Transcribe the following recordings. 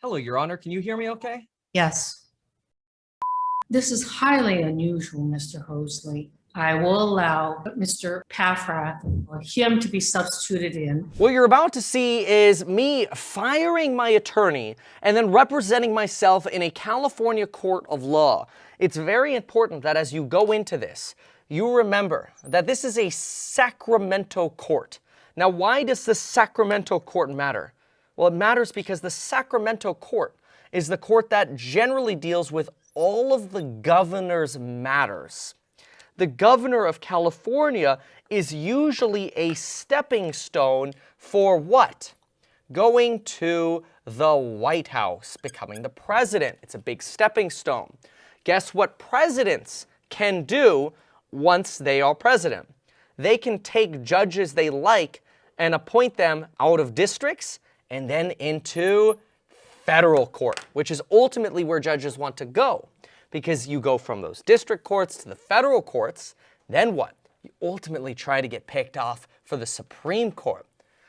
Hello, Your Honor. Can you hear me okay? Yes. This is highly unusual, Mr. Hosley. I will allow Mr. Paffrath or him to be substituted in. What you're about to see is me firing my attorney and then representing myself in a California court of law. It's very important that as you go into this, you remember that this is a Sacramento court. Now, why does the Sacramento court matter? Well, it matters because the Sacramento court is the court that generally deals with all of the governor's matters. The governor of California is usually a stepping stone for what? Going to the White House, becoming the president. It's a big stepping stone. Guess what presidents can do once they are president? They can take judges they like and appoint them out of districts and then into federal court, which is ultimately where judges want to go. Because you go from those district courts to the federal courts, then what? You ultimately try to get picked off for the Supreme Court.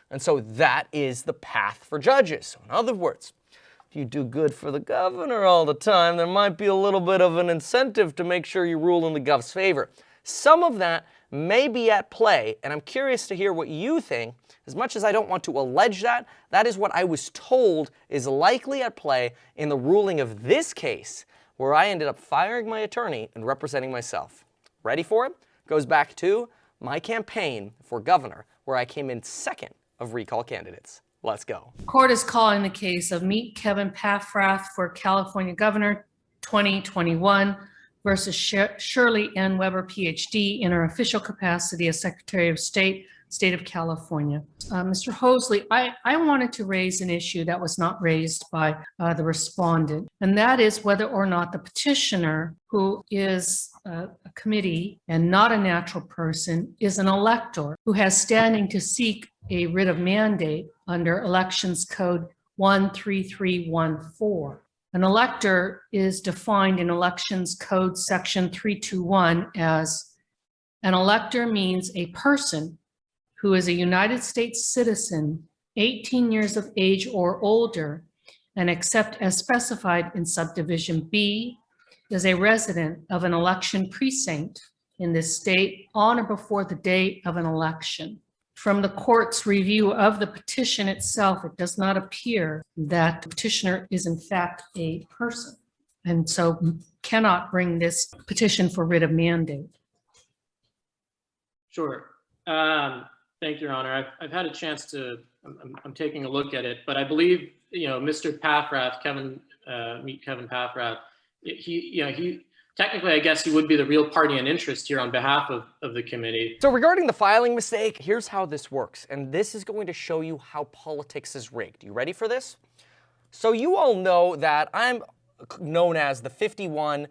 And so that is the path for judges. So in other words, if you do good for the governor all the time, there might be a little bit of an incentive to make sure you rule in the gov's favor. Some of that may be at play, and I'm curious to hear what you think. As much as I don't want to allege that, that is what I was told is likely at play in the ruling of this case, where I ended up firing my attorney and representing myself. Ready for it? Goes back to my campaign for governor, where I came in second of recall candidates. Let's go. Court is calling the case of Meet Kevin Paffrath for California Governor 2021 versus Shirley N. Weber, PhD, in her official capacity as Secretary of State, State of California. Mr. Hosley, I wanted to raise an issue that was not raised by the respondent, and that is whether or not the petitioner, who is a committee and not a natural person, is an elector who has standing to seek a writ of mandate under Elections Code 13314. An elector is defined in Elections Code Section 321 as an elector means a person who is a United States citizen, 18 years of age or older, and except as specified in subdivision B, is a resident of an election precinct in this state on or before the date of an election. From the court's review of the petition itself, it does not appear that the petitioner is in fact a person, and so cannot bring this petition for writ of mandate. Sure. Thank you, Your Honor. I've had a chance to, I'm taking a look at it, but I believe, Mr. Paffrath, Meet Kevin Paffrath, he technically, I guess he would be the real party in interest here on behalf of the committee. So regarding the filing mistake, here's how this works, and this is going to show you how politics is rigged. You ready for this? So you all know that I'm known as the 51-49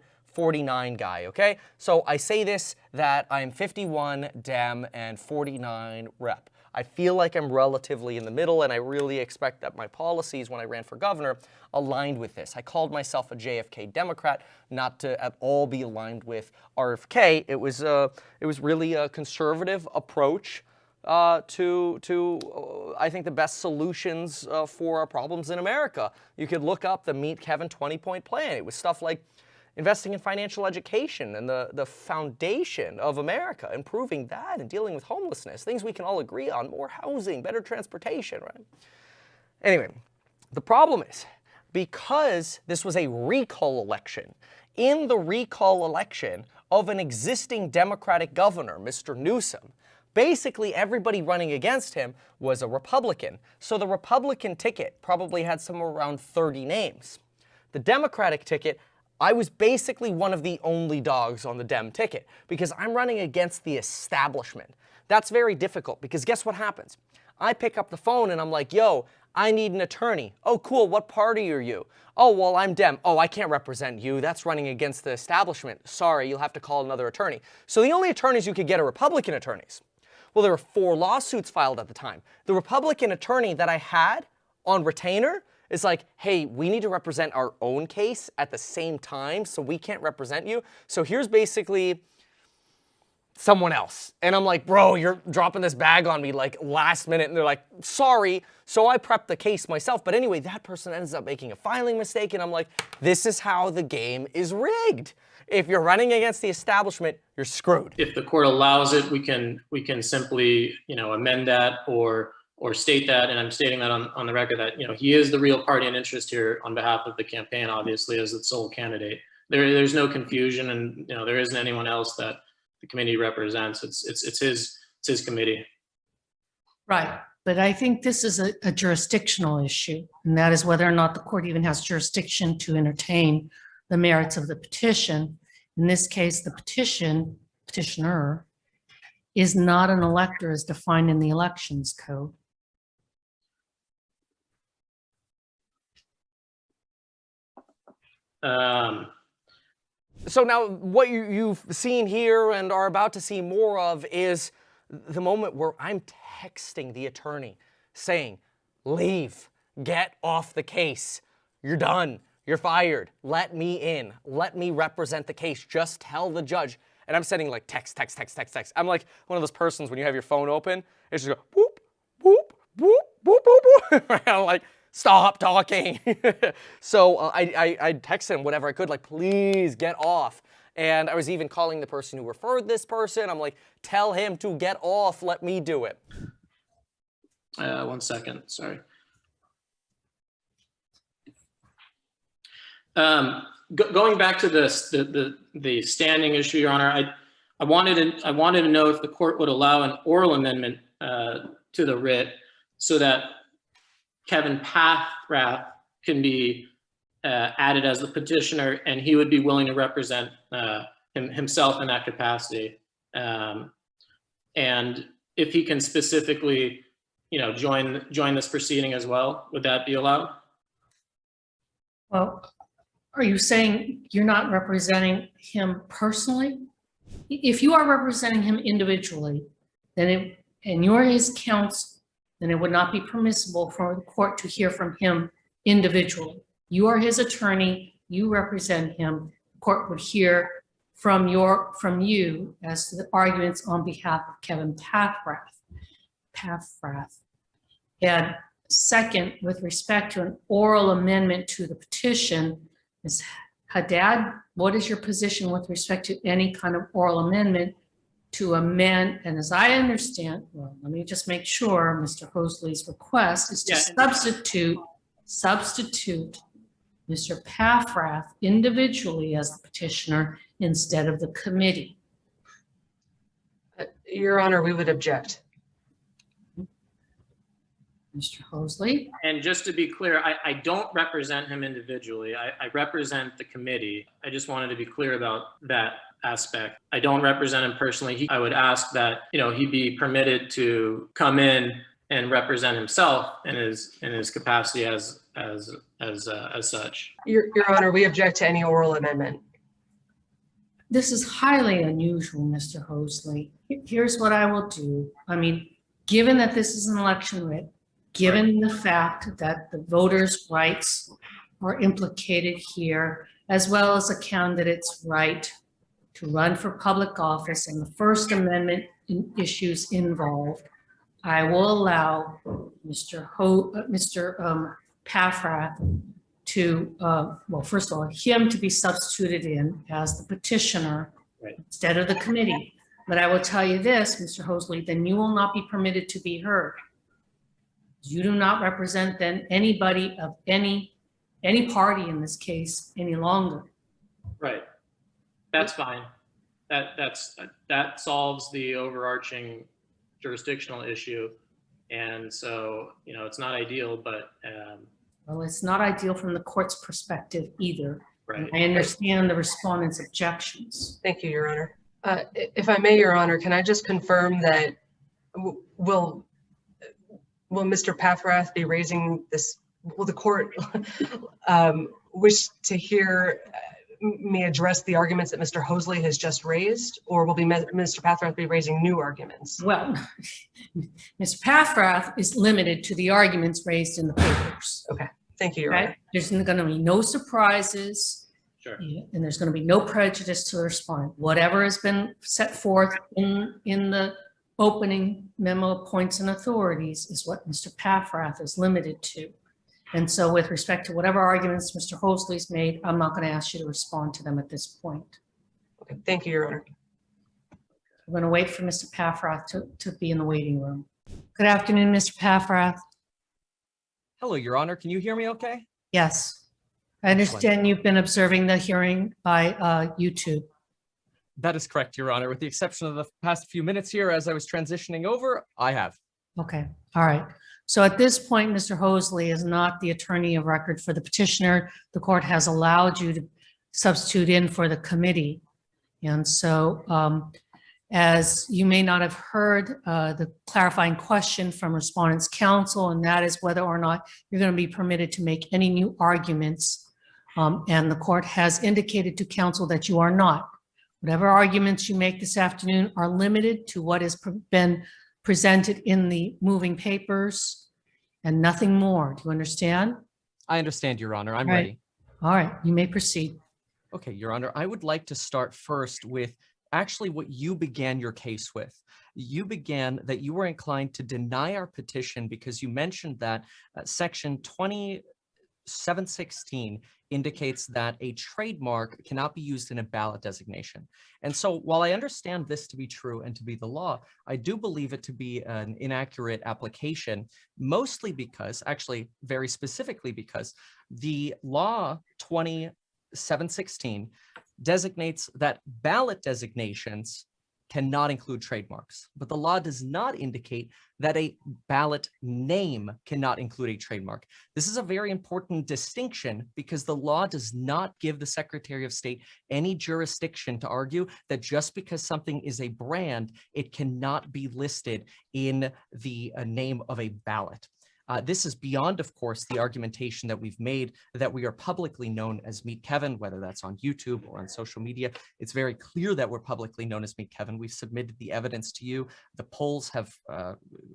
guy, okay? So I say this, that I'm 51 Dem and 49 Rep. I feel like I'm relatively in the middle, and I really expect that my policies when I ran for governor aligned with this. I called myself a JFK Democrat, not to at all be aligned with RFK. It was really a conservative approach to I think, the best solutions for our problems in America. You could look up the Meet Kevin 20-point plan. It was stuff like investing in financial education and the foundation of America, improving that and dealing with homelessness, things we can all agree on, more housing, better transportation, right? Anyway, the problem is, because this was a recall election, in the recall election of an existing Democratic governor, Mr. Newsom, basically everybody running against him was a Republican. So the Republican ticket probably had somewhere around 30 names. The Democratic ticket, I was basically one of the only dogs on the Dem ticket because I'm running against the establishment. That's very difficult because guess what happens? I pick up the phone and I'm like, yo, I need an attorney. Oh, cool, what party are you? Oh, well, I'm Dem. Oh, I can't represent you. That's running against the establishment. Sorry, you'll have to call another attorney. So the only attorneys you could get are Republican attorneys. Well, there were 4 lawsuits filed at the time. The Republican attorney that I had on retainer is like, hey, we need to represent our own case at the same time, so we can't represent you. So here's basically someone else. And I'm like, bro, you're dropping this bag on me like last minute. And they're like, sorry. So I prepped the case myself. But anyway, that person ends up making a filing mistake. And I'm like, this is how the game is rigged. If you're running against the establishment, you're screwed. If the court allows it, we can simply, amend that or state that, and I'm stating that on the record that, he is the real party in interest here on behalf of the campaign, obviously, as the sole candidate. There's no confusion, and, there isn't anyone else that the committee represents. It's his committee. Right. But I think this is a jurisdictional issue, and that is whether or not the court even has jurisdiction to entertain the merits of the petition. In this case, the petitioner is not an elector as defined in the Elections Code. So now what you've seen here and are about to see more of is the moment where I'm texting the attorney saying, leave, get off the case, you're done. You're fired. Let me in. Let me represent the case. Just tell the judge. And I'm sending like text. I'm like one of those persons when you have your phone open, it's just go whoop, whoop, whoop, whoop, whoop, whoop. I'm like, stop talking. So I texted him whatever I could, like, please get off. And I was even calling the person who referred this person. I'm like, tell him to get off. Let me do it. 1 second. Sorry. Going back to the standing issue, Your Honor, I wanted to know if the court would allow an oral amendment to the writ so that Kevin Paffrath can be added as the petitioner, and he would be willing to represent himself in that capacity. And if he can specifically, join this proceeding as well, would that be allowed? Well, are you saying you're not representing him personally? If you are representing him individually, then and you're his counsel, then it would not be permissible for the court to hear from him individually. You are his attorney, you represent him. The court would hear from you as to the arguments on behalf of Kevin Paffrath. And second, with respect to an oral amendment to the petition, Ms. Haddad, what is your position with respect to any kind of oral amendment to amend? And as I understand, well, let me just make sure, Mr. Hosley's request is to substitute Mr. Paffrath individually as the petitioner instead of the committee. Your Honor, we would object. Mr. Hosley? And just to be clear, I don't represent him individually. I represent the committee. I just wanted to be clear about that aspect. I don't represent him personally. I would ask that, he be permitted to come in and represent himself in his capacity as such. Your Honor, we object to any oral amendment. This is highly unusual, Mr. Hosley. Here's what I will do. I mean, given that this is an election writ, given the fact that the voters' rights are implicated here, as well as a candidate's right to run for public office and the First Amendment issues involved, I will allow Mr. Paffrath to, well, first of all, him to be substituted in as the petitioner instead of the committee. But I will tell you this, Mr. Hosley, then you will not be permitted to be heard. You do not represent then anybody of any party in this case any longer. Right. That's fine. That solves the overarching jurisdictional issue. And so, it's not ideal, but well, it's not ideal from the court's perspective either. Right. I understand the respondent's objections. Thank you, Your Honor. If I may, Your Honor, can I just confirm that will Mr. Paffrath be raising this? Will the court wish to hear me address the arguments that Mr. Hosley has just raised, or will Mr. Paffrath be raising new arguments? Well, Mr. Paffrath is limited to the arguments raised in the papers. Okay, thank you, Your Honor. There's going to be no surprises. Sure. Yeah, and there's going to be no prejudice to the respondent. Whatever has been set forth in the opening memo points and authorities is what Mr. Paffrath is limited to. And so with respect to whatever arguments Mr. Hosley's made, I'm not going to ask you to respond to them at this point. Okay, thank you, Your Honor. I'm going to wait for Mr. Paffrath to be in the waiting room. Good afternoon, Mr. Paffrath. Hello, Your Honor. Can you hear me okay? Yes. I understand you've been observing the hearing by YouTube. That is correct, Your Honor. With the exception of the past few minutes here as I was transitioning over, I have. Okay, all right. So at this point, Mr. Hosley is not the attorney of record for the petitioner. The court has allowed you to substitute in for the committee. And so as you may not have heard the clarifying question from Respondent's Counsel, and that is whether or not you're going to be permitted to make any new arguments. And the court has indicated to counsel that you are not. Whatever arguments you make this afternoon are limited to what has been presented in the moving papers and nothing more. Do you understand? I understand, Your Honor. I'm Right. ready. All right, you may proceed. Okay, Your Honor. I would like to start first with actually what you began your case with. You began that you were inclined to deny our petition because you mentioned that section 2716 indicates that a trademark cannot be used in a ballot designation. And so while I understand this to be true and to be the law, I do believe it to be an inaccurate application, mostly because, actually very specifically because, the law 2716 designates that ballot designations cannot include trademarks, but the law does not indicate that a ballot name cannot include a trademark. This is a very important distinction because the law does not give the Secretary of State any jurisdiction to argue that just because something is a brand, it cannot be listed in the name of a ballot. This is beyond, of course, the argumentation that we've made that we are publicly known as Meet Kevin, whether that's on YouTube or on social media. It's very clear that we're publicly known as Meet Kevin. We've submitted the evidence to you. The polls have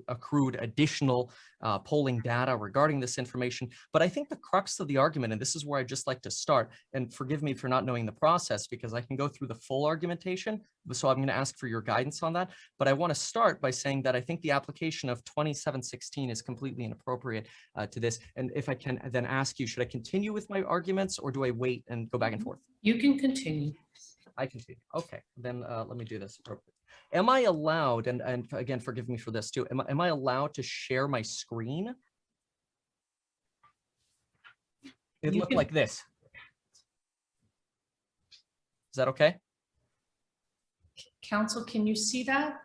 accrued additional polling data regarding this information. But I think the crux of the argument, and this is where I'd just like to start, and forgive me for not knowing the process because I can go through the full argumentation, so I'm going to ask for your guidance on that. But I want to start by saying that I think the application of 2716 is completely inappropriate to this. And if I can then ask you, should I continue with my arguments or do I wait and go back and forth? You can continue. I continue. Okay, then let me do this appropriately. Am I allowed, and again, forgive me for this too, am I allowed to share my screen? It looked like this. Is that okay? Counsel, can you see that?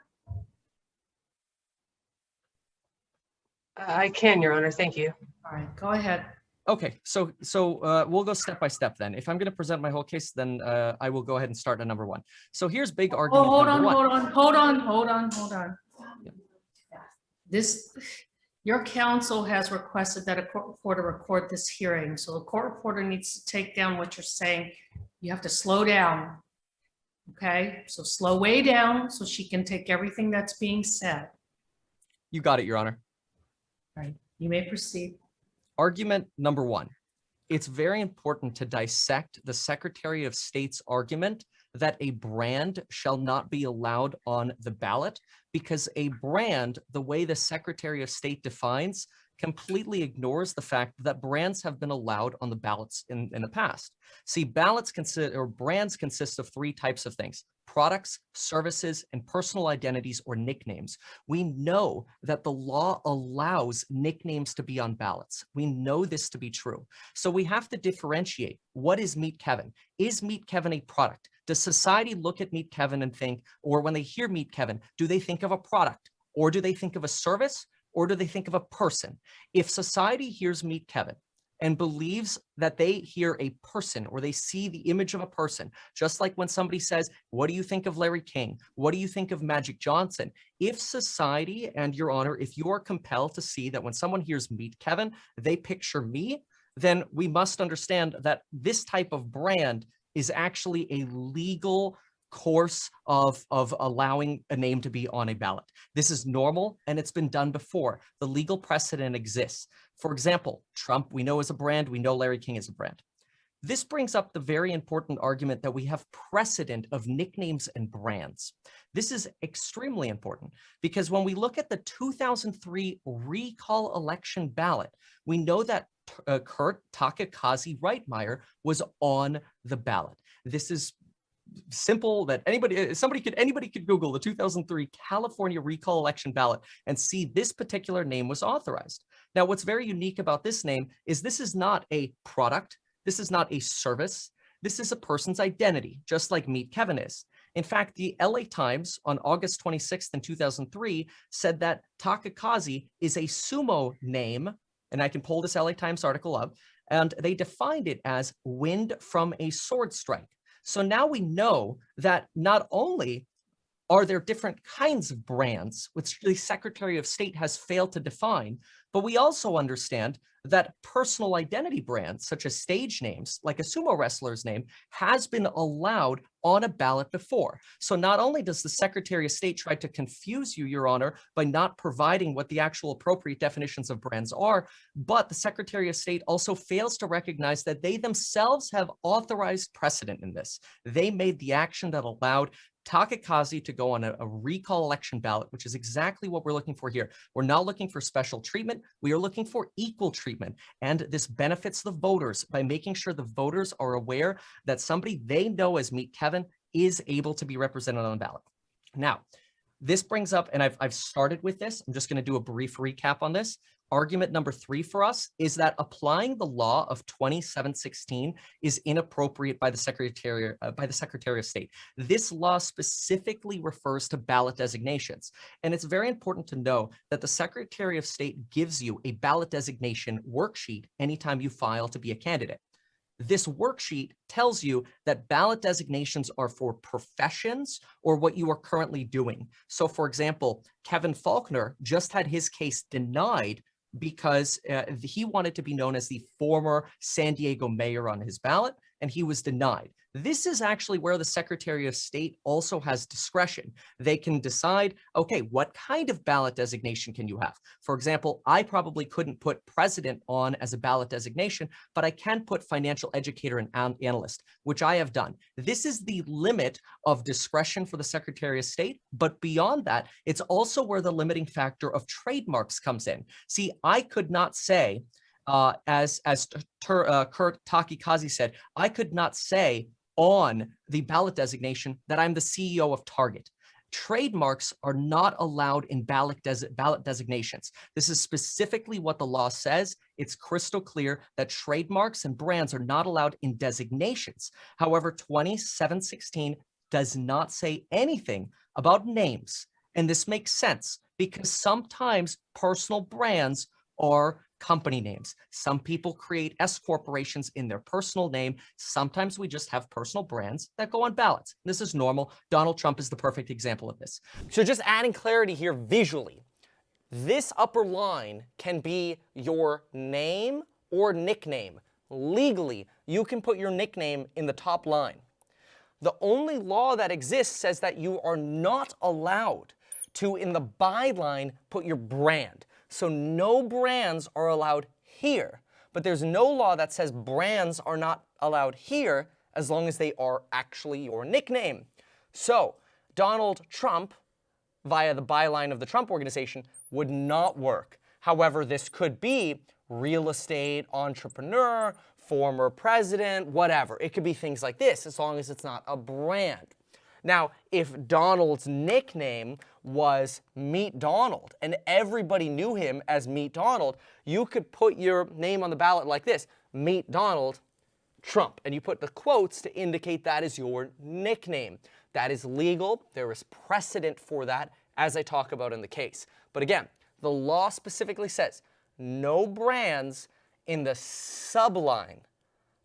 I can, Your Honor. Thank you. All right, go ahead. Okay, so we'll go step by step then. If I'm going to present my whole case, then I will go ahead and start at number one. So here's big argument Oh, hold number one. on. Your counsel has requested that a court reporter record this hearing. So the court reporter needs to take down what you're saying. You have to slow down. Okay, so slow way down so she can take everything that's being said. You got it, Your Honor. All right, you may proceed. Argument number one. It's very important to dissect the Secretary of State's argument that a brand shall not be allowed on the ballot because a brand, the way the Secretary of State defines, completely ignores the fact that brands have been allowed on the ballots in the past. See, brands consist of three types of things: products, services, and personal identities or nicknames. We know that the law allows nicknames to be on ballots. We know this to be true. So we have to differentiate. What is Meet Kevin? Is Meet Kevin a product? Does society look at Meet Kevin and think, or when they hear Meet Kevin, do they think of a product? Or do they think of a service? Or do they think of a person? If society hears Meet Kevin and believes that they hear a person or they see the image of a person, just like when somebody says, what do you think of Larry King? What do you think of Magic Johnson? If society, and Your Honor, if you are compelled to see that when someone hears Meet Kevin, they picture me, then we must understand that this type of brand is actually a legal course of allowing a name to be on a ballot. This is normal and it's been done before. The legal precedent exists. For example, Trump, we know is a brand, we know Larry King is a brand. This brings up the very important argument that we have precedent of nicknames and brands. This is extremely important because when we look at the 2003 recall election ballot, we know that Kurt Takakazi Reitmeier was on the ballot. This is simple that anybody could Google the 2003 California recall election ballot and see this particular name was authorized. Now, what's very unique about this name is this is not a product. This is not a service. This is a person's identity, just like Meet Kevin is. In fact, the LA Times on August 26th in 2003 said that Takakazi is a sumo name, and I can pull this LA Times article up, and they defined it as wind from a sword strike. So now we know that not only are there different kinds of brands, which the Secretary of State has failed to define, but we also understand that personal identity brands, such as stage names, like a sumo wrestler's name, has been allowed on a ballot before. So not only does the Secretary of State try to confuse you, Your Honor, by not providing what the actual appropriate definitions of brands are, but the Secretary of State also fails to recognize that they themselves have authorized precedent in this. They made the action that allowed Takakazi to go on a recall election ballot, which is exactly what we're looking for here. We're not looking for special treatment. We are looking for equal treatment. And this benefits the voters by making sure the voters are aware that somebody they know as Meet Kevin is able to be represented on the ballot. Now, this brings up, and I've started with this. I'm just going to do a brief recap on this. Argument number 3 for us is that applying the law of 2716 is inappropriate by the Secretary of State. This law specifically refers to ballot designations, and it's very important to know that the Secretary of State gives you a ballot designation worksheet anytime you file to be a candidate. This worksheet tells you that ballot designations are for professions or what you are currently doing. So, for example, Kevin Faulkner just had his case denied because he wanted to be known as the former San Diego mayor on his ballot, and he was denied. This is actually where the Secretary of State also has discretion. They can decide, okay, what kind of ballot designation can you have? For example, I probably couldn't put president on as a ballot designation, but I can put financial educator and analyst, which I have done. This is the limit of discretion for the Secretary of State, but beyond that, it's also where the limiting factor of trademarks comes in. See, I could not say, as Kurt Takakazi said, I could not say on the ballot designation that I'm the CEO of Target. Trademarks are not allowed in ballot designations. This is specifically what the law says. It's crystal clear that trademarks and brands are not allowed in designations. However, 2716 does not say anything about names. And this makes sense because sometimes personal brands are company names. Some people create S corporations in their personal name. Sometimes we just have personal brands that go on ballots. This is normal. Donald Trump is the perfect example of this. So just adding clarity here visually, this upper line can be your name or nickname. Legally, you can put your nickname in the top line. The only law that exists says that you are not allowed to, in the byline, put your brand. So no brands are allowed here, but there's no law that says brands are not allowed here as long as they are actually your nickname. So Donald Trump, via the byline of the Trump Organization, would not work. However, this could be real estate, entrepreneur, former president, whatever. It could be things like this as long as it's not a brand. Now, if Donald's nickname was Meet Donald and everybody knew him as Meet Donald, you could put your name on the ballot like this, Meet Donald Trump, and you put the quotes to indicate that is your nickname. That is legal. There is precedent for that, as I talk about in the case. But again, the law specifically says no brands in the subline.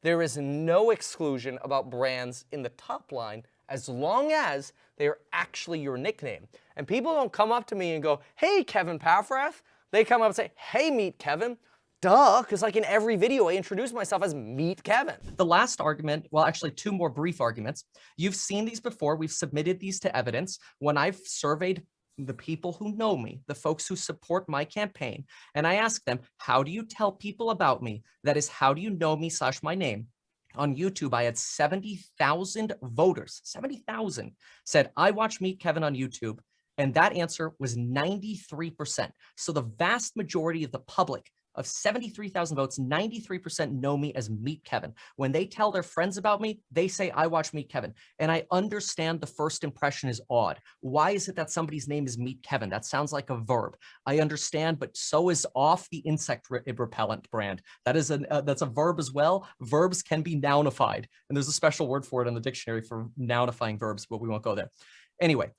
There is no exclusion about brands in the top line as long as they're actually your nickname. And people don't come up to me and go, hey, Kevin Paffrath. They come up and say, hey, Meet Kevin. Duh, because like in every video, I introduce myself as Meet Kevin. The last argument, well, actually 2 more brief arguments. You've seen these before. We've submitted these to evidence. When I've surveyed the people who know me, the folks who support my campaign, and I ask them, how do you tell people about me? That is, how do you know me / my name? On YouTube, I had 70,000 voters, 70,000 said, I watch Meet Kevin on YouTube. And that answer was 93%. So the vast majority of the public, of 73,000 votes, 93% know me as Meet Kevin. When they tell their friends about me, they say, I watch Meet Kevin. And I understand the first impression is odd. Why is it that somebody's name is Meet Kevin? That sounds like a verb. I understand, but so is off the insect repellent brand. That is that's a verb as well. Verbs can be nounified. And there's a special word for it in the dictionary for nounifying verbs, but we won't go there. Anyway,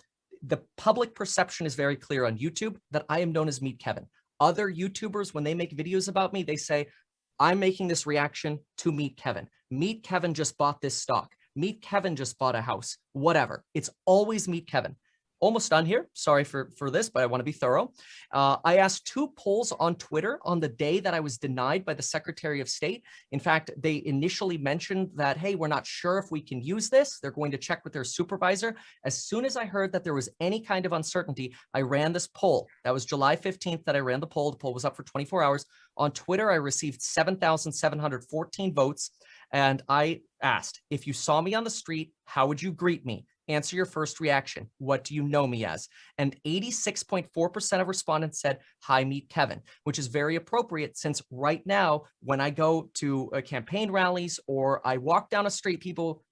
the public perception is very clear on YouTube that I am known as Meet Kevin. Other YouTubers, when they make videos about me, they say, I'm making this reaction to Meet Kevin. Meet Kevin just bought this stock. Meet Kevin just bought a house, whatever. It's always Meet Kevin. Almost done here. Sorry for this, but I want to be thorough. I asked 2 polls on Twitter on the day that I was denied by the Secretary of State. In fact, they initially mentioned that, hey, we're not sure if we can use this. They're going to check with their supervisor. As soon as I heard that there was any kind of uncertainty, I ran this poll. That was July 15th that I ran the poll. The poll was up for 24 hours. On Twitter, I received 7,714 votes. And I asked, if you saw me on the street, how would you greet me? Answer your first reaction. What do you know me as? And 86.4% of respondents said, hi, Meet Kevin, which is very appropriate since right now, when I go to campaign rallies or I walk down a street, people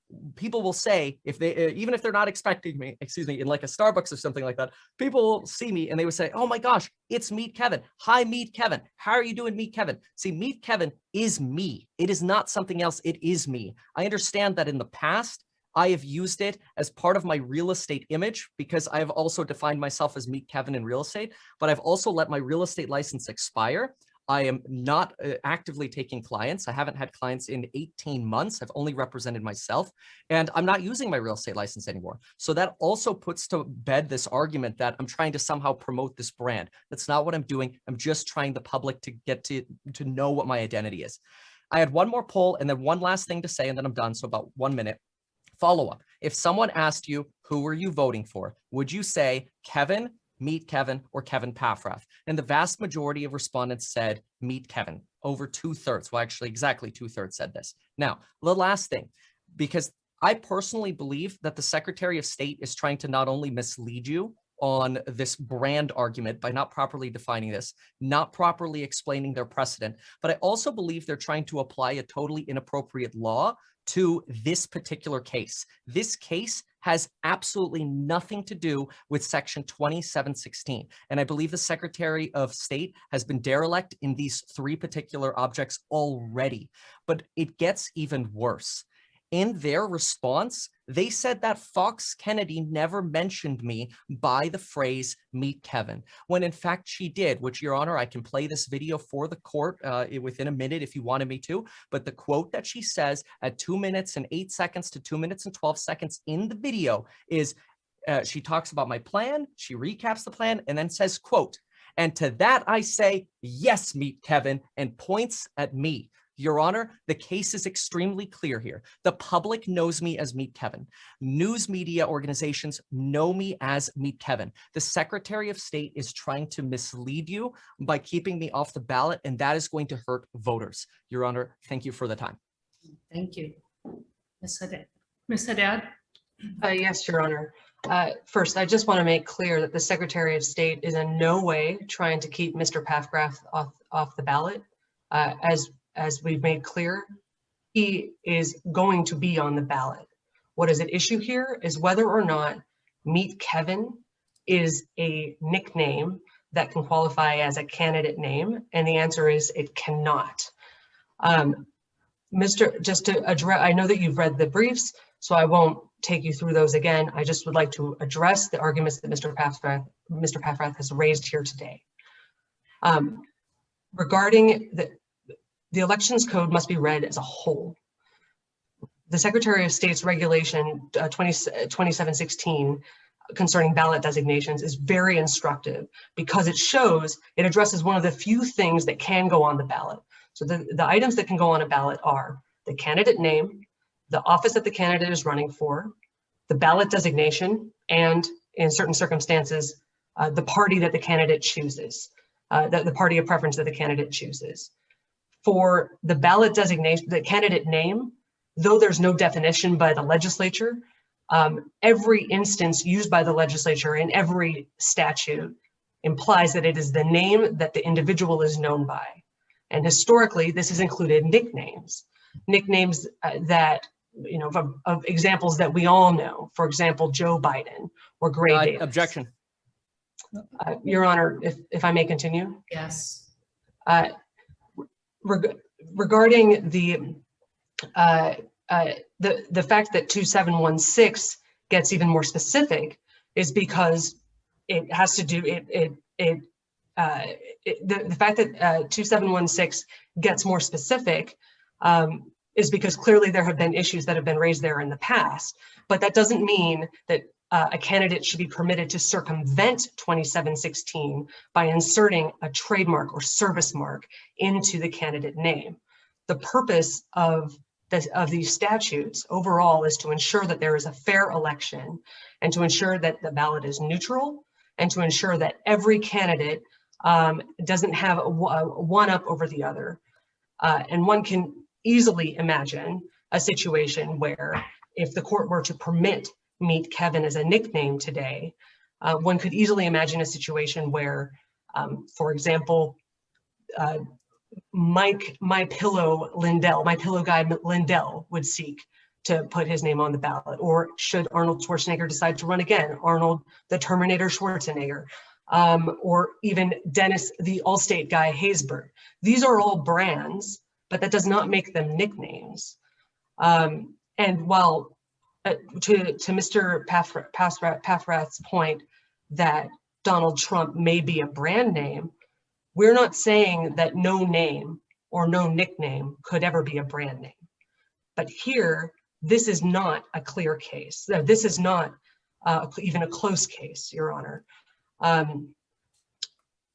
will say, if they, even if they're not expecting me, excuse me, in like a Starbucks or something like that, people will see me and they would say, oh my gosh, it's Meet Kevin. Hi, Meet Kevin. How are you doing, Meet Kevin? See, Meet Kevin is me. It is not something else. It is me. I understand that in the past, I have used it as part of my real estate image because I have also defined myself as Meet Kevin in real estate, but I've also let my real estate license expire. I am not actively taking clients. I haven't had clients in 18 months. I've only represented myself, and I'm not using my real estate license anymore. So that also puts to bed this argument that I'm trying to somehow promote this brand. That's not what I'm doing. I'm just trying the public to get to know what my identity is. I had one more poll and then one last thing to say, and then I'm done. So about 1 minute. Follow-up. If someone asked you, who are you voting for? Would you say Kevin, Meet Kevin, or Kevin Paffrath? And the vast majority of respondents said Meet Kevin. Over 2/3. Well, actually, exactly 2/3 said this. Now, the last thing, because I personally believe that the Secretary of State is trying to not only mislead you on this brand argument by not properly defining this, not properly explaining their precedent, but I also believe they're trying to apply a totally inappropriate law to this particular case. This case has absolutely nothing to do with Section 2716. And I believe the Secretary of State has been derelict in these 3 particular objects already. But it gets even worse. In their response, they said that Fox Kennedy never mentioned me by the phrase Meet Kevin, when in fact she did, which, Your Honor, I can play this video for the court within a minute if you wanted me to. But the quote that she says at 2 minutes and 8 seconds to 2 minutes and 12 seconds in the video is, she talks about my plan, she recaps the plan, and then says, quote, and to that I say, yes, Meet Kevin, and points at me. Your Honor, the case is extremely clear here. The public knows me as Meet Kevin. News media organizations know me as Meet Kevin. The Secretary of State is trying to mislead you by keeping me off the ballot, and that is going to hurt voters. Your Honor, thank you for the time. Thank you. Ms. Haddad? Ms. Haddad? Yes, Your Honor. First, I just want to make clear that the Secretary of State is in no way trying to keep Mr. Paffrath off the ballot. As we've made clear, he is going to be on the ballot. What is at issue here is whether or not Meet Kevin is a nickname that can qualify as a candidate name, and the answer is it cannot. Just to address, I know that you've read the briefs, so I won't take you through those again. I just would like to address the arguments that Mr. Paffrath has raised here today. Regarding the elections code must be read as a whole. The Secretary of State's regulation 2716 concerning ballot designations is very instructive because it addresses one of the few things that can go on the ballot. So the items that can go on a ballot are the candidate name, the office that the candidate is running for, the ballot designation, and in certain circumstances, the party that the candidate chooses, the party of preference that the candidate chooses. For the ballot designation, the candidate name, though there's no definition by the legislature, every instance used by the legislature in every statute implies that it is the name that the individual is known by. And historically, this has included nicknames that, you know, of examples that we all know. For example, Joe Biden or Gray Davis. Objection. Your Honor, if I may continue. Yes. Regarding the fact that 2716 gets even more specific is because it has to do the fact that 2716 gets more specific is because clearly there have been issues that have been raised there in the past, but that doesn't mean that a candidate should be permitted to circumvent 2716 by inserting a trademark or service mark into the candidate name. The purpose of these statutes overall is to ensure that there is a fair election and to ensure that the ballot is neutral and to ensure that every candidate doesn't have a one up over the other. And one can easily imagine a situation where if the court were to permit Meet Kevin as a nickname today, one could easily imagine a situation where, for example, my pillow guy Lindell would seek to put his name on the ballot, or should Arnold Schwarzenegger decide to run again, Arnold the Terminator Schwarzenegger, or even Dennis the Allstate guy Haysbert. These are all brands, but that does not make them nicknames. And while to Mr. Paffrath's point that Donald Trump may be a brand name, we're not saying that no name or no nickname could ever be a brand name. But here, this is not a clear case. This is not even a close case, Your Honor.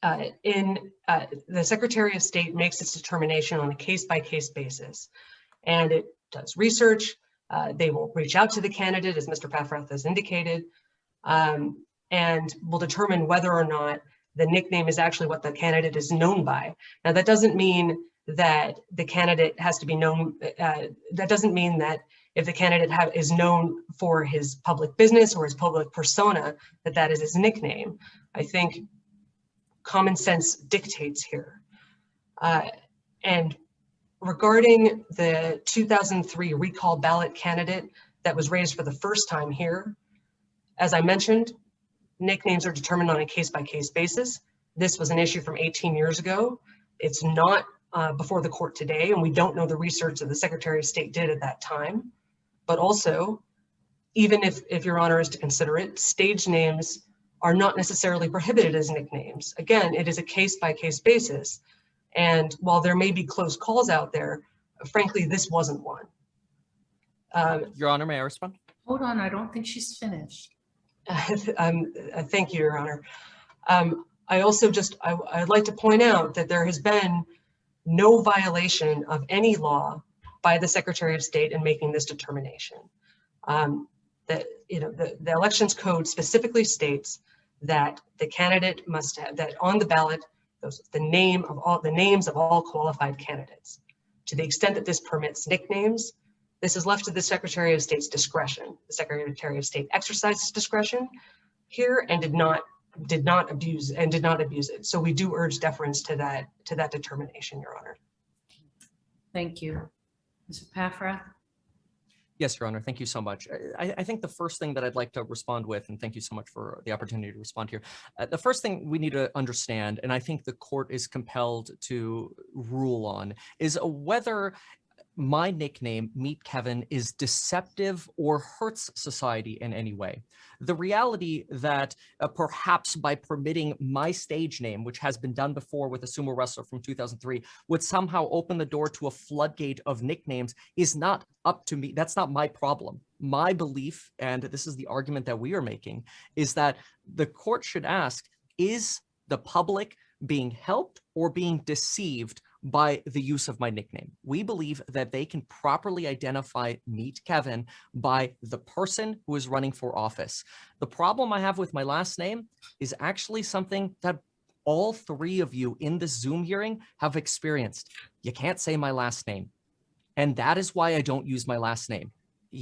The Secretary of State makes its determination on a case-by-case basis, and it does research. They will reach out to the candidate, as Mr. Paffrath has indicated, and will determine whether or not the nickname is actually what the candidate is known by. Now, that doesn't mean that the candidate has to be known. That doesn't mean that if the candidate is known for his public business or his public persona, that is his nickname. I think common sense dictates here. And regarding the 2003 recall ballot candidate that was raised for the first time here, as I mentioned, nicknames are determined on a case-by-case basis. This was an issue from 18 years ago. It's not before the court today, and we don't know the research that the Secretary of State did at that time. But also, even if Your Honor is to consider it, stage names are not necessarily prohibited as nicknames. Again, it is a case-by-case basis. And while there may be close calls out there, frankly, this wasn't one. Your Honor, may I respond? Hold on, I don't think she's finished. Thank you, Your Honor. I also I'd like to point out that there has been no violation of any law by the Secretary of State in making this determination. The Elections Code specifically states that the candidate must have that on the ballot, the names of all qualified candidates. To the extent that this permits nicknames, this is left to the Secretary of State's discretion. The Secretary of State exercised discretion here and did not abuse it. So we do urge deference to that determination, Your Honor. Thank you. Mr. Paffrath? Yes, Your Honor. Thank you so much. I think the first thing that I'd like to respond with, and thank you so much for the opportunity to respond here. The first thing we need to understand, and I think the court is compelled to rule on, is whether my nickname, Meet Kevin, is deceptive or hurts society in any way. The reality that perhaps by permitting my stage name, which has been done before with a sumo wrestler from 2003, would somehow open the door to a floodgate of nicknames is not up to me. That's not my problem. My belief, and this is the argument that we are making, is that the court should ask, is the public being helped or being deceived by the use of my nickname? We believe that they can properly identify Meet Kevin by the person who is running for office. The problem I have with my last name is actually something that all three of you in this Zoom hearing have experienced. You can't say my last name. And that is why I don't use my last name.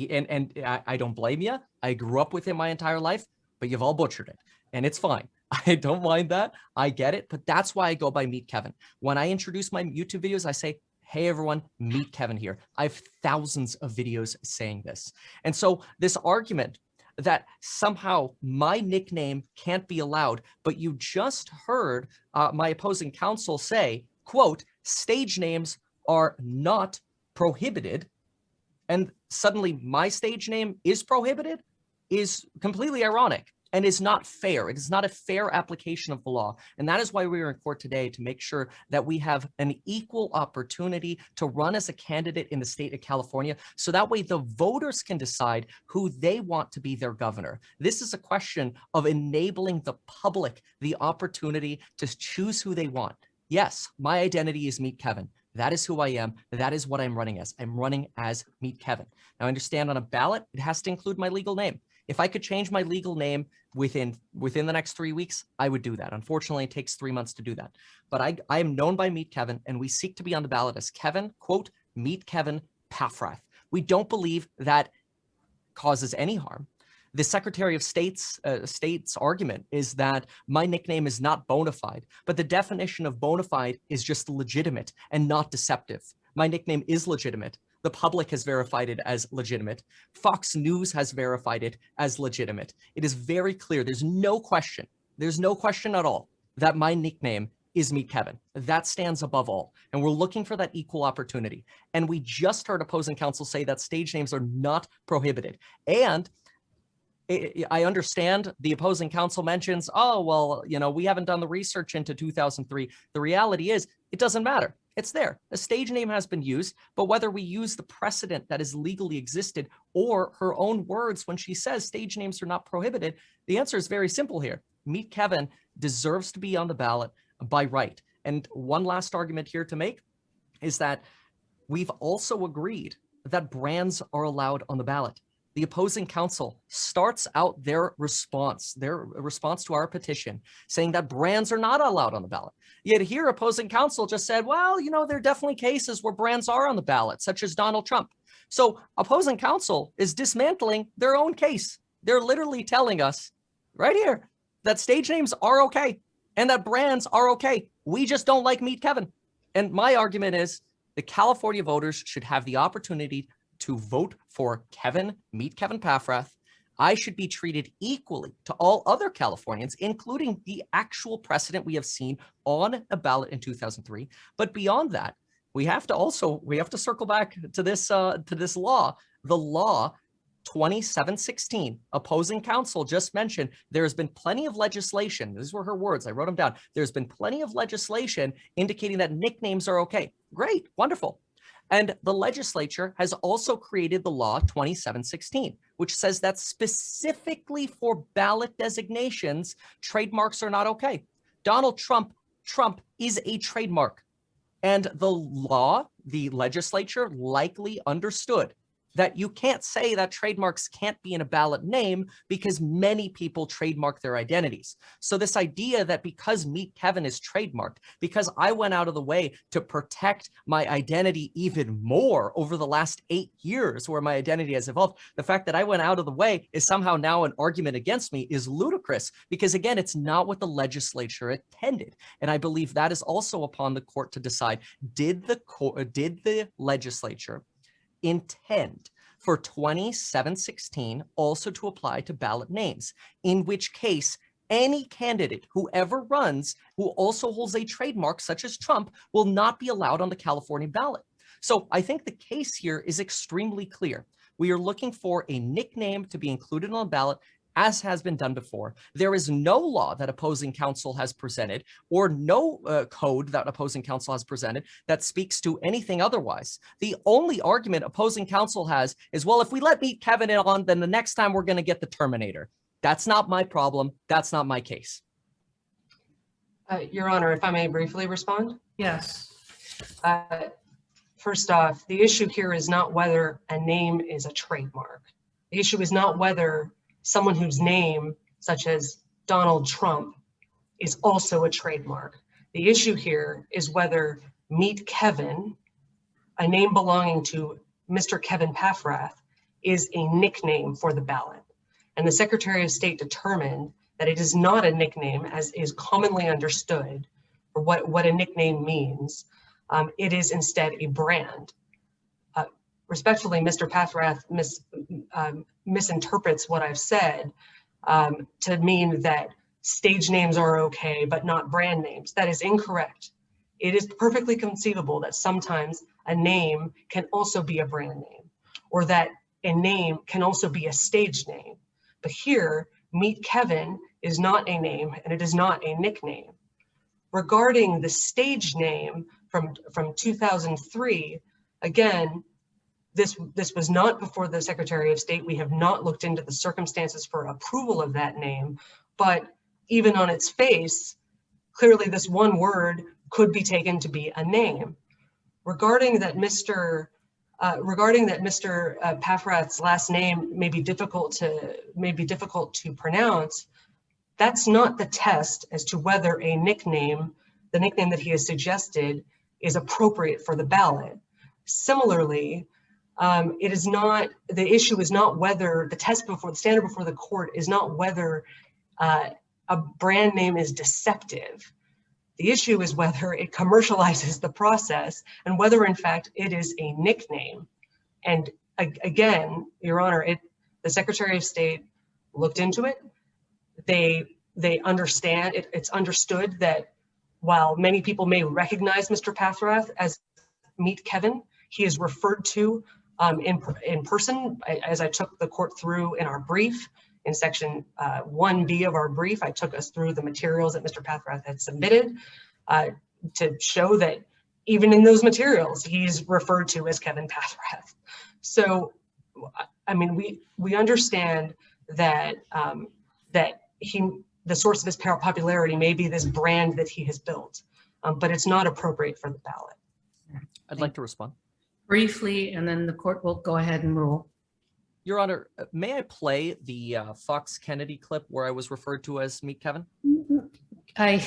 And I don't blame you. I grew up with it my entire life, but you've all butchered it. And it's fine. I don't mind that. I get it. But that's why I go by Meet Kevin. When I introduce my YouTube videos, I say, hey, everyone, Meet Kevin here. I have thousands of videos saying this. And so this argument that somehow my nickname can't be allowed, but you just heard my opposing counsel say, quote, stage names are not prohibited, and suddenly my stage name is prohibited, is completely ironic and is not fair. It is not a fair application of the law. And that is why we are in court today, to make sure that we have an equal opportunity to run as a candidate in the state of California, so that way the voters can decide who they want to be their governor. This is a question of enabling the public the opportunity to choose who they want. Yes, my identity is Meet Kevin. That is who I am. That is what I'm running as. I'm running as Meet Kevin. Now, I understand on a ballot, it has to include my legal name. If I could change my legal name within the next 3 weeks, I would do that. Unfortunately, it takes 3 months to do that. But I am known by Meet Kevin, and we seek to be on the ballot as Kevin, quote, Meet Kevin Paffrath. We don't believe that causes any harm. The Secretary of State's argument is that my nickname is not bona fide, but the definition of bona fide is just legitimate and not deceptive. My nickname is legitimate. The public has verified it as legitimate. Fox News has verified it as legitimate. It is very clear. There's no question. There's no question at all that my nickname is Meet Kevin. That stands above all. And we're looking for that equal opportunity. And we just heard opposing counsel say that stage names are not prohibited. And I understand the opposing counsel mentions, oh, well, you know, we haven't done the research into 2003. The reality is it doesn't matter. It's there. The stage name has been used, but whether we use the precedent that has legally existed or her own words when she says stage names are not prohibited, the answer is very simple here. Meet Kevin deserves to be on the ballot by right. And one last argument here to make is that we've also agreed that brands are allowed on the ballot. The opposing counsel starts out their response to our petition, saying that brands are not allowed on the ballot. Yet here, opposing counsel just said, well, you know, there are definitely cases where brands are on the ballot, such as Donald Trump. So opposing counsel is dismantling their own case. They're literally telling us right here that stage names are okay and that brands are okay. We just don't like Meet Kevin. And my argument is the California voters should have the opportunity to vote for Kevin, Meet Kevin Paffrath. I should be treated equally to all other Californians, including the actual precedent we have seen on a ballot in 2003. But beyond that, we have to circle back to this law, the law 2716. Opposing counsel just mentioned there has been plenty of legislation. These were her words. I wrote them down. There's been plenty of legislation indicating that nicknames are okay. Great, wonderful. And the legislature has also created the law 2716, which says that specifically for ballot designations, trademarks are not okay. Donald Trump is a trademark. And the law, the legislature likely understood that you can't say that trademarks can't be in a ballot name because many people trademark their identities. So this idea that because Meet Kevin is trademarked, because I went out of the way to protect my identity even more over the last 8 years where my identity has evolved, the fact that I went out of the way is somehow now an argument against me is ludicrous, because again, it's not what the legislature intended. And I believe that is also upon the court to decide, did the legislature intend for 2716 also to apply to ballot names, in which case any candidate who ever runs who also holds a trademark such as Trump will not be allowed on the California ballot. So I think the case here is extremely clear. We are looking for a nickname to be included on the ballot, as has been done before. There is no law that opposing counsel has presented, or no code that opposing counsel has presented that speaks to anything otherwise. The only argument opposing counsel has is, well, if we let Meet Kevin in on, then the next time we're going to get the Terminator. That's not my problem. That's not my case. Your Honor, if I may briefly respond. Yes. First off, the issue here is not whether a name is a trademark. The issue is not whether someone whose name, such as Donald Trump, is also a trademark. The issue here is whether Meet Kevin a name belonging to Mr. Kevin Paffrath is a nickname for the ballot. And the Secretary of State determined that it is not a nickname as is commonly understood for what a nickname means. It is instead a brand. Respectfully, Mr. Paffrath misinterprets what I've said to mean that stage names are okay, but not brand names. That is incorrect. It is perfectly conceivable that sometimes a name can also be a brand name, or that a name can also be a stage name. But here, Meet Kevin is not a name and it is not a nickname. Regarding the stage name from 2003, again, this was not before the Secretary of State. We have not looked into the circumstances for approval of that name, but even on its face, clearly this one word could be taken to be a name. Regarding that Mr. Paffrath's last name may be difficult to pronounce, that's not the test as to whether a nickname, the nickname that he has suggested, is appropriate for the ballot. Similarly, it is not, the issue is not whether the standard before the court is not whether a brand name is deceptive. The issue is whether it commercializes the process and whether in fact it is a nickname. And again, Your Honor, the Secretary of State looked into it. They understand, it's understood that while many people may recognize Mr. Paffrath as Meet Kevin, he is referred to in person, as I took the court through in our brief. In section 1B of our brief, I took us through the materials that Mr. Paffrath had submitted to show that even in those materials, he's referred to as Kevin Paffrath. So, I mean, we understand that the source of his popularity may be this brand that he has built, but it's not appropriate for the ballot. I'd like to respond. Briefly, and then the court will go ahead and rule. Your Honor, may I play the Fox Kennedy clip where I was referred to as Meet Kevin? I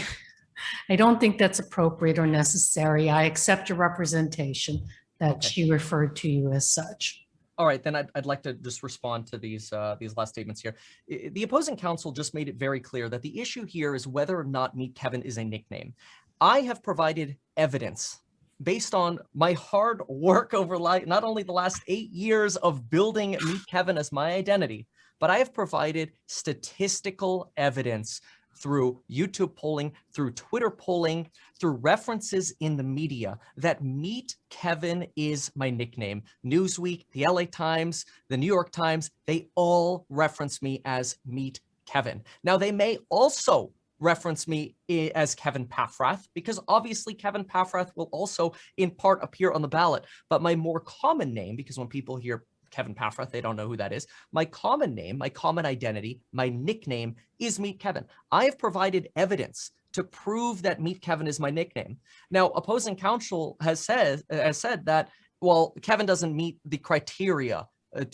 don't think that's appropriate or necessary. I accept your representation that Okay. she referred to you as such. All right, then I'd like to just respond to these last statements here. The opposing counsel just made it very clear that the issue here is whether or not Meet Kevin is a nickname. I have provided evidence based on my hard work over not only the last 8 years of building Meet Kevin as my identity, but I have provided statistical evidence through YouTube polling, through Twitter polling, through references in the media that Meet Kevin is my nickname. Newsweek, the LA Times, the New York Times, they all reference me as Meet Kevin. Now, they may also reference me as Kevin Paffrath, because obviously Kevin Paffrath will also in part appear on the ballot. But my more common name, because when people hear Kevin Paffrath, they don't know who that is. My common name, my common identity, my nickname is Meet Kevin. I have provided evidence to prove that Meet Kevin is my nickname. Now, opposing counsel has said that, well, Kevin doesn't meet the criteria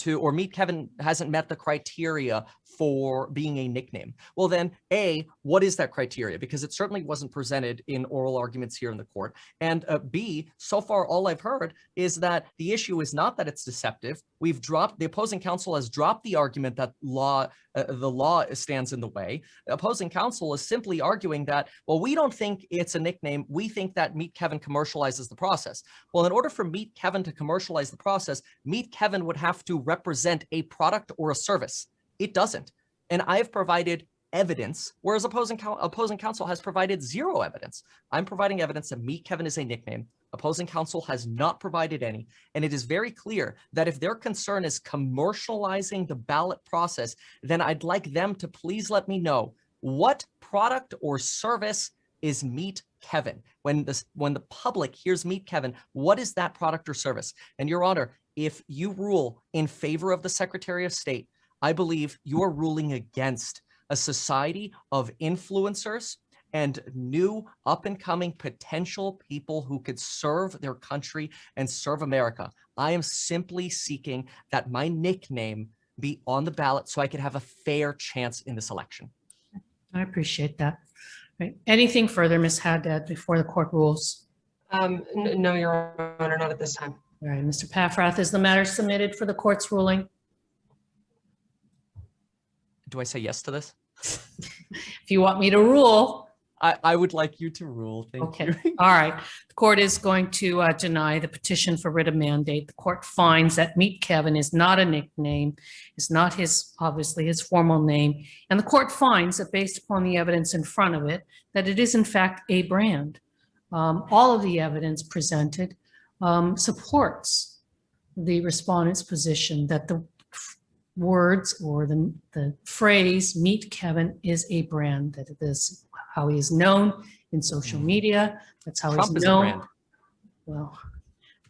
or Meet Kevin hasn't met the criteria for being a nickname. Well, then, A, what is that criteria? Because it certainly wasn't presented in oral arguments here in the court. And B, so far, all I've heard is that the issue is not that it's deceptive. The opposing counsel has dropped the argument that the law stands in the way. The opposing counsel is simply arguing that, well, we don't think it's a nickname. We think that Meet Kevin commercializes the process. Well, in order for Meet Kevin to commercialize the process, Meet Kevin would have to represent a product or a service. It doesn't. And I've provided evidence, whereas opposing counsel has provided zero evidence. I'm providing evidence that Meet Kevin is a nickname. Opposing counsel has not provided any. And it is very clear that if their concern is commercializing the ballot process, then I'd like them to please let me know what product or service is Meet Kevin. When the public hears Meet Kevin, what is that product or service? And Your Honor, if you rule in favor of the Secretary of State, I believe you are ruling against a society of influencers and new up-and-coming potential people who could serve their country and serve America. I am simply seeking that my nickname be on the ballot so I could have a fair chance in this election. I appreciate that. Right. Anything further, Ms. Haddad, before the court rules? No, Your Honor, not at this time. All right, Mr. Paffrath, is the matter submitted for the court's ruling? Do I say yes to this? If you want me to rule, I would like you to rule. Thank okay. you. All right. The court is going to deny the petition for writ of mandate. The court finds that Meet Kevin is not a nickname, it's not obviously his formal name. And the court finds that based upon the evidence in front of it, that it is in fact a brand. All of the evidence presented supports the respondent's position that the words or the phrase Meet Kevin is a brand, that it is how he is known in social media. That's how Trump he's is a known. brand. Well,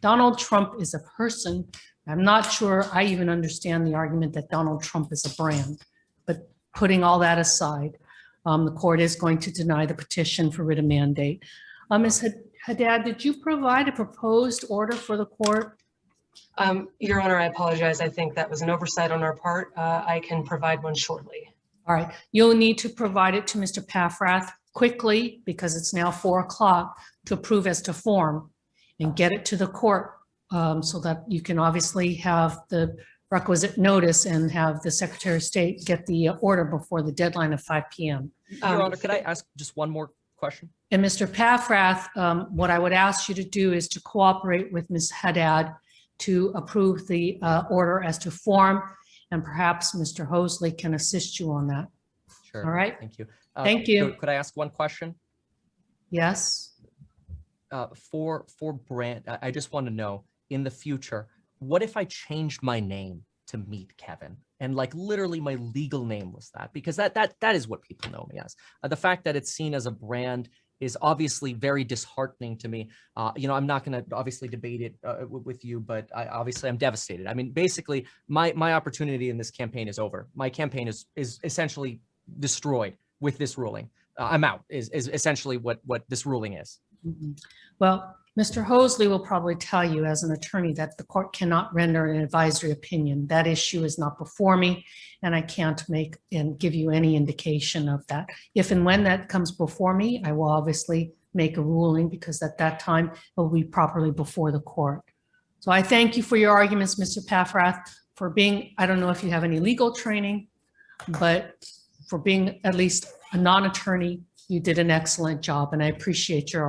Donald Trump is a person. I'm not sure I even understand the argument that Donald Trump is a brand, but putting all that aside, the court is going to deny the petition for writ of mandate. Ms. Haddad, did you provide a proposed order for the court? Your Honor, I apologize. I think that was an oversight on our part. I can provide one shortly. All right, you'll need to provide it to Mr. Paffrath quickly because it's now 4 o'clock to approve as to form and get it to the court so that you can obviously have the requisite notice and have the Secretary of State get the order before the deadline of 5 p.m. Your Honor, could I ask just one more question? And Mr. Paffrath, what I would ask you to do is to cooperate with Ms. Haddad to approve the order as to form, and perhaps Mr. Hosley can assist you on that. Sure. All right. Thank you. Thank you. Could I ask one question? Yes. For brand, I just want to know in the future, what if I changed my name to Meet Kevin and like literally my legal name was that? Because that is what people know me as. The fact that it's seen as a brand is obviously very disheartening to me. I'm not going to obviously debate it with you, but I'm devastated. I mean, basically, my opportunity in this campaign is over. My campaign is essentially destroyed with this ruling. I'm out is essentially what this ruling is. Mm-hmm. Well, Mr. Hosley will probably tell you as an attorney that the court cannot render an advisory opinion. That issue is not before me, and I can't make and give you any indication of that. If and when that comes before me, I will obviously make a ruling because at that time it will be properly before the court. So I thank you for your arguments, Mr. Paffrath, for being, I don't know if you have any legal training, but for being at least a non-attorney, you did an excellent job, and I appreciate your